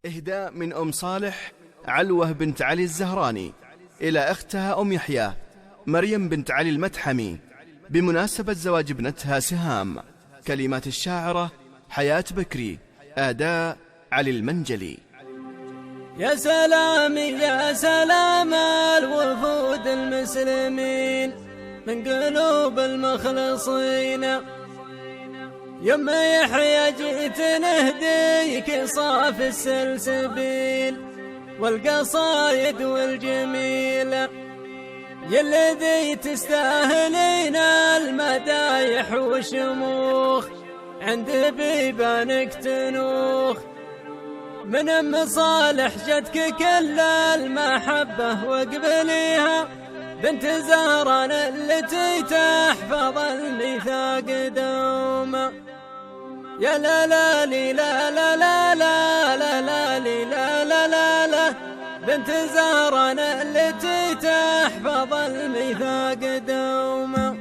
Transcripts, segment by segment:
إهداء من أم صالح علوة بنت علي الزهراني إلى أختها أم يحيى مريم بنت علي المتحمي بمناسبة زواج ابنتها سهام. كلمات الشاعرة حياة بكري، أداء علي المنجلي. يا سلام يا سلام الوفود المسلمين من قلوب المخلصين، يم يحيى جيت نهديك صاف السلسبيل والقصايد والجميل، يا الذي تستاهلين المدايح والشموخ عند بيبانك تنوخ. من ام صالح جدك كل المحبة واقبليها، بنت زهران التي تحفظ الميثاق دوما. يا لا لا لي لا لا لا لا لا لا لي لا لا لا لا، بنت زهران التي تحفظ الميثاق دوما.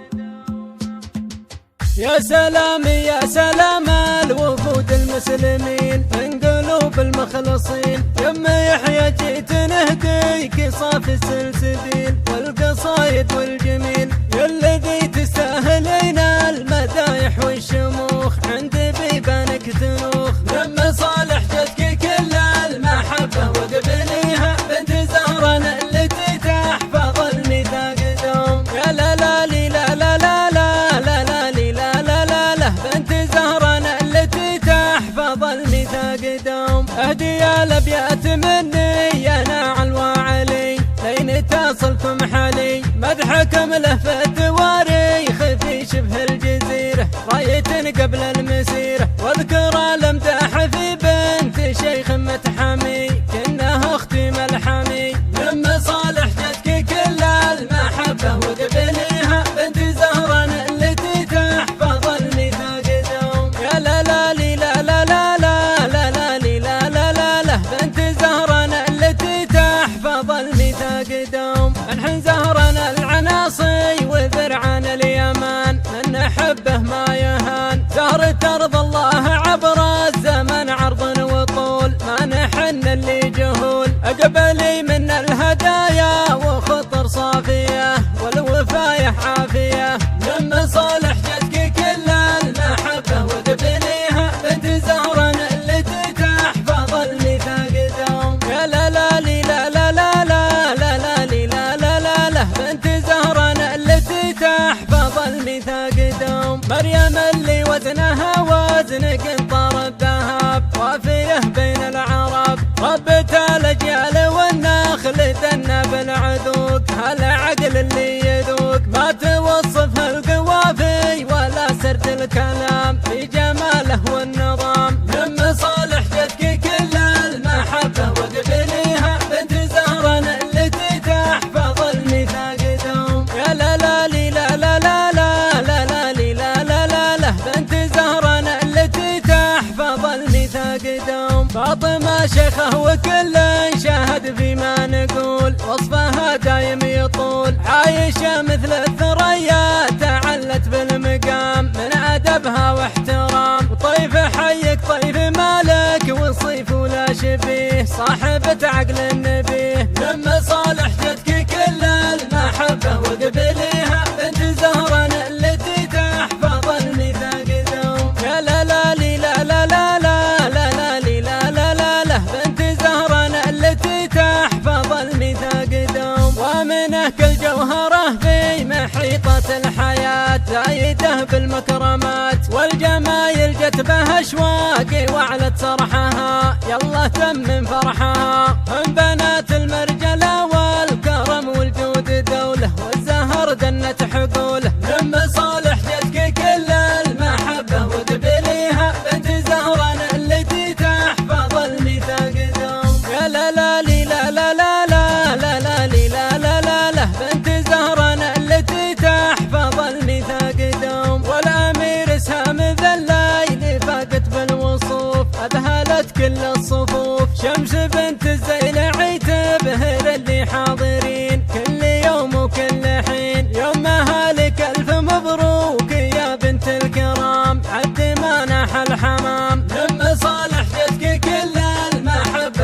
يا سلام يا سلام الوفود المسلمين من قلوب المخلصين، يم يحيى جيت نهديك صاف السلسبيل والقصايد والجميل، يا الذي تستاهلين المدايح والشموخ عند بيبانك تنوخ. لما صالح جدك كل المحبة وقبليها، بنت زهران التي تحفظ الميثاق دوم. يا لا لا لي لا لا لا لا لا لا لي لا لا لا لا، بنت زهران التي تحفظ الميثاق دوم. اهدي يا الابيات مني يا ناعل وعلي، لين تصلكم حالي مدحكم له في التواريخ في شبه الجزيرة، راية قبل المسيرة واذكر الامداح في بنت شيخ متحمي كأنها اختي ملحمي. لما صالح جدك كل المحبة وقبليها، بنت زهران التي تحفظ الميثاق دوم. يا لا لا لي لا لا لا لا لا لا لي لا لا لا لا، بنت زهران التي تحفظ الميثاق دوم. الحين زهران العناصي وذرعان اليمان، من نحبه ما يهان. زهر ترضى الله عبر الزمن عرض وطول، ما نحن اللي جهول. اقبلي من الهدايا وخطر صافية والوفاية عافية. لما صالح جدك كل المحبة وقبليها، بنت زهران التي تحفظ الميثاق دوم. يا لا لا لي لا لا لا لا لا لا لي لا لا لا لا، بنت زهران التي تحفظ الميثاق دوم. مريم اللي وزنها وزن قنطر الذهب، وافيه بين العرب ربت الاجيال والنخل دنا بالعذوق. هالعقل اللي يذوق ما توصفه القوافي ولا سرد الكلام في جماله والنظام. لما صالح جدك كل المحبة وقبليها، بنت زهران التي تحفظ الميثاق دوم. يا لا لا لي لا لا لا لا لا لا لي لا لا لا لا، بنت زهران التي تحفظ الميثاق دوم. فاطمة شيخة وكل شاهد فيما نقول، وصفها دايم يطول. عايشة مثل الثريا تعلت بالمقام، من أدبها واحترام. وطيف حيك طيف مالك وصيف ولا شبيه، صاحبة عقل نبيه. لما صالح جدك كل المحبة وقبليها، بنت زهران التي تحفظ الميثاق دوم. يا لا لا لي لا لا لا لا لا لا لي لا لا لا لا، بنت زهران التي تحفظ الميثاق دوم. ومنه كل جوهره في محيطة الحياة، زايده بالمكرمات والجمايل جت بها اشواقي وعلت سرحها. يلا تمم فرحها، هم بنات المرجلة والكرم والجود دولة، والزهر دنت حقوله. لما صالح جدك كل المحبة وقبليها، بنت زهران التي تحفظ الميثاق دوم. يا لا لا لي لا لا لا لا لا لا لي لا لا لا لا، بنت زهران التي تحفظ الميثاق دوم. والامير سهام ذا الليل فاقت بالوصوف، اذهلت كل الصفوف. شمس بنت الزيلعي تبهر اللي حاضرين كل يوم وكل حين. يوم مهالك الف مبروك يا بنت الكرام، عد ما ناح الحمام. لما صالح جدك كل المحبة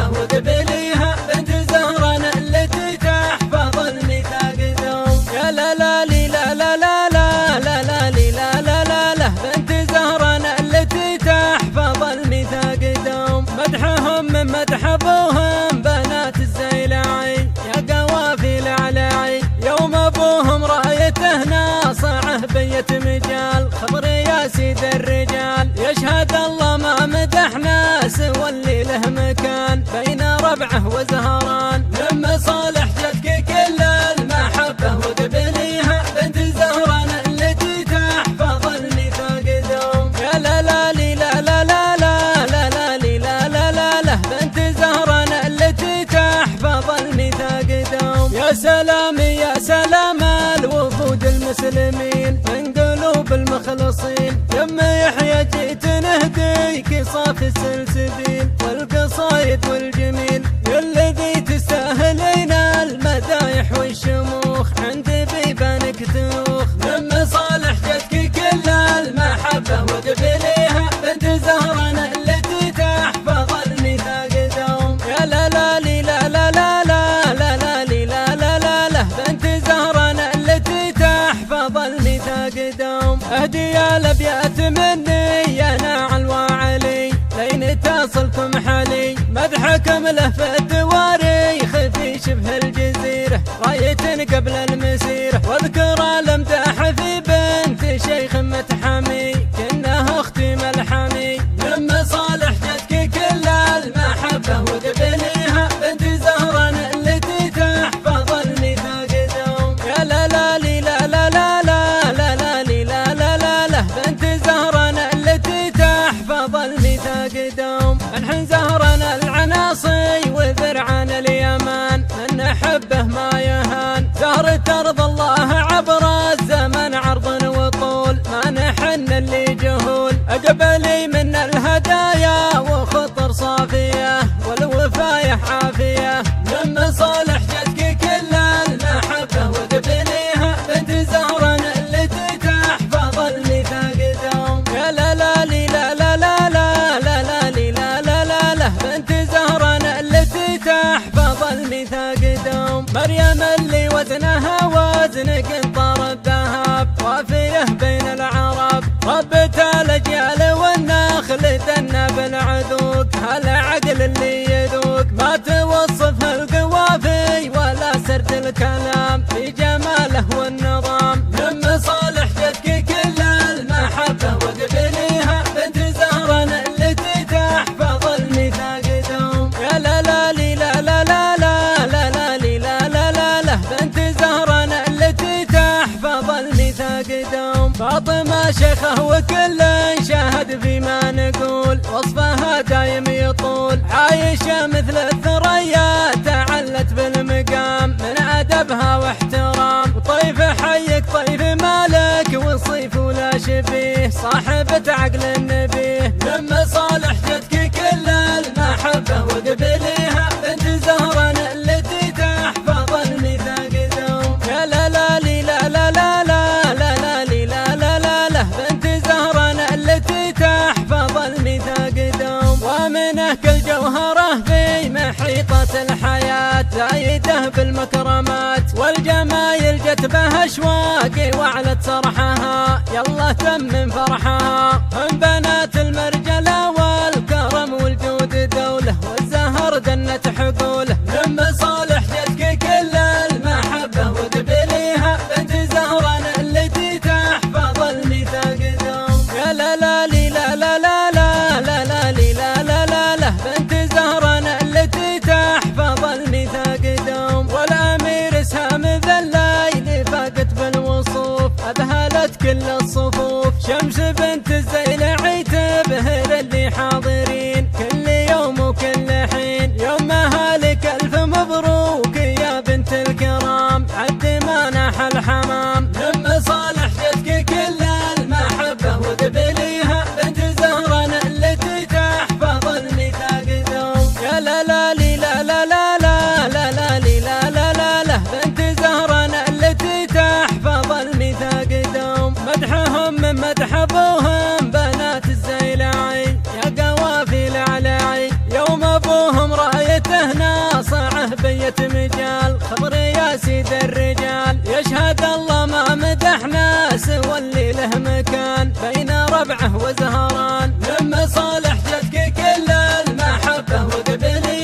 مدح ابوهم بنات الزيلاعي يا قوافي العلاعي، يوم ابوهم رايته ناصعه بيت مجال، خبر يا سيد الرجال يشهد الله ما مدحنا سوى اللي له مكان بين ربعه وزهران. لما صالح جدك كل المحبه وقبليها بنت زهران التي تحفظ الميثاق دوم. يا لا لا لي لا لا لا لا لا لا لي لا لا لا لا بنت زهران التي تحفظ الميثاق دوم. يا سلام يا سلام الوفود المسلمين من قلوب المخلصين، يم يحيى جيت نهديك صافي السلسبيل والقصايد والجميل، يا الذي تستاهلين المدايح والشموخ عند بيبانك تنوخ. لما صالح جدك كل المحبه وقبليها بنت زهران التي تحفظ الميثاق دوم. يا لا لا لي لا لا لا لا لا لا لي لا لا لا لا بنت زهران التي تحفظ الميثاق دوم. اهدي يا الابيات مني انا على وعلي لين تصلكم حالي، مدحكم له في التواريخ في شبه الجزيره راية قبل المسيره، واذكر الامداح في بنت شيخ متحمي كانه اختي ملحمي. لما صالح جدك كل المحبه وقبليها بنت زهران التي تحفظ الميثاق دوم. يا لا لا لي لا لا لا لا لا لا لي لا لا لا لا بنت زهران التي تحفظ الميثاق دوم. الحين زهران العناصي وذرعان اليمان من نحبه ما يهان، زهر ترضى الله عبر الزمن عرض وطول ما نحن اللي جهول، اقبلي من الهدايا وخطر صافيه والوفايه عافيه. لما صالح جدك كل المحبه وقبليها بنت زهران التي تحفظ الميثاق دوم. يا لا لا لي لا لا لا لا لا لا لي لا لا لا لا بنت زهران التي تحفظ الميثاق دوم. مريم اللي وزنها وزن قنطر الذهب وافيه بين العرب، ربة الاجيال والنخل دنا بالعذوق، هالعقل اللي يذوق ما توصفه القوافي ولا سرد الكلام في جماله والنظام. لما صالح جدك كل المحبه وقبليها بنت زهران التي تحفظ الميثاق دوم. يا لا لا لي لا لا لا لا لا لا لي لا لا لا لا بنت زهران التي تحفظ الميثاق دوم. فاطمه شيخه وكل شاهد فيما نقول وصفها دايم يطول، عايشه مثل الثريا تعلت بالمقام من ادبها واحترام، وطيف حيك طيف مالك وصيف ولا شبيه صاحبة عقل النبيه. لما صالح جدك كل المحبه وقبليها بنت زهران التي تحفظ الميثاق دوم. يا لا لا لي لا لا لا لا لا لا لي لا لا لا لا بنت زهران التي تحفظ الميثاق دوم. ومنه كل جوهره في محيطة الحياة زايده بالمكرمات والجمايل جت به اشواقي وعلت سرحها، يلا تم فرحها هم بنات المرجله والكرم والجود دوله والزهر دنت حقوله. لما صالح جدك كل المحبه وقبليها بنت زهران التي تحفظ الميثاق دوم. يا لا لا لي لا لا لا لا لا لا لي لا لا لا لا بنت زهران التي تحفظ الميثاق دوم. والامير اسهام ذا الليل فاقت بالوصوف اذهلت كل الصفوف، شمس بنت الزيلعي تبهر اللي حاضرين كل يوم وكل حين، يوم هالك الف مبروك يا بنت الكرام عد ما ناح الحمام. لما صالح جدك كل المحبه وقبليها بنت زهران التي تحفظ الميثاق دوم. يا لا لا لي لا لا لا لا لا لا لي لا لا لا لا بنت زهران التي تحفظ الميثاق دوم. مدحهم من مدح ابوهم بنات الزيلاعي يا قوافي العلاعي، يوم ابوهم رايته ناصعه بيت مجال، خبر يا سيد الرجال يشهد الله ما مدحنا سوى اللي له مكان بين ربعه وزهران. لما صالح جدك كل المحبه وقبلي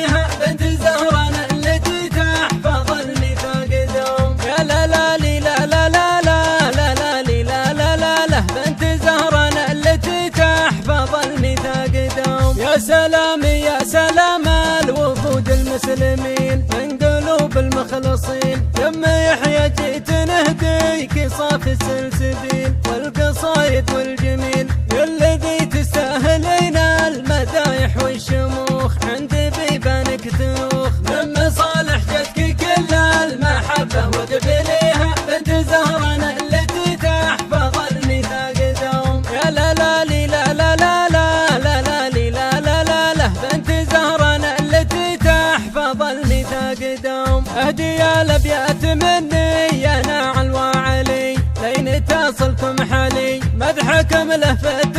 المسلمين من قلوب المخلصين. يم يحيى جيت نهديك صافي السلسبيل والقصايد والجميل، يا الذي تستاهلين المدايح والشموخ عند بيبانك تنوخ. لما صالح جدك كل المحبة وقبليها بنت زهران التي تحفظ الميثاق دوم. يا لا لا لي لا لا لا لا لا لا لي لا لا لا لا بنت زهران التي تحفظ الميثاق دوم. اهدي يا الابيات مني يا ناعل وعلي لين تصلكم حالي، مدحكم لفت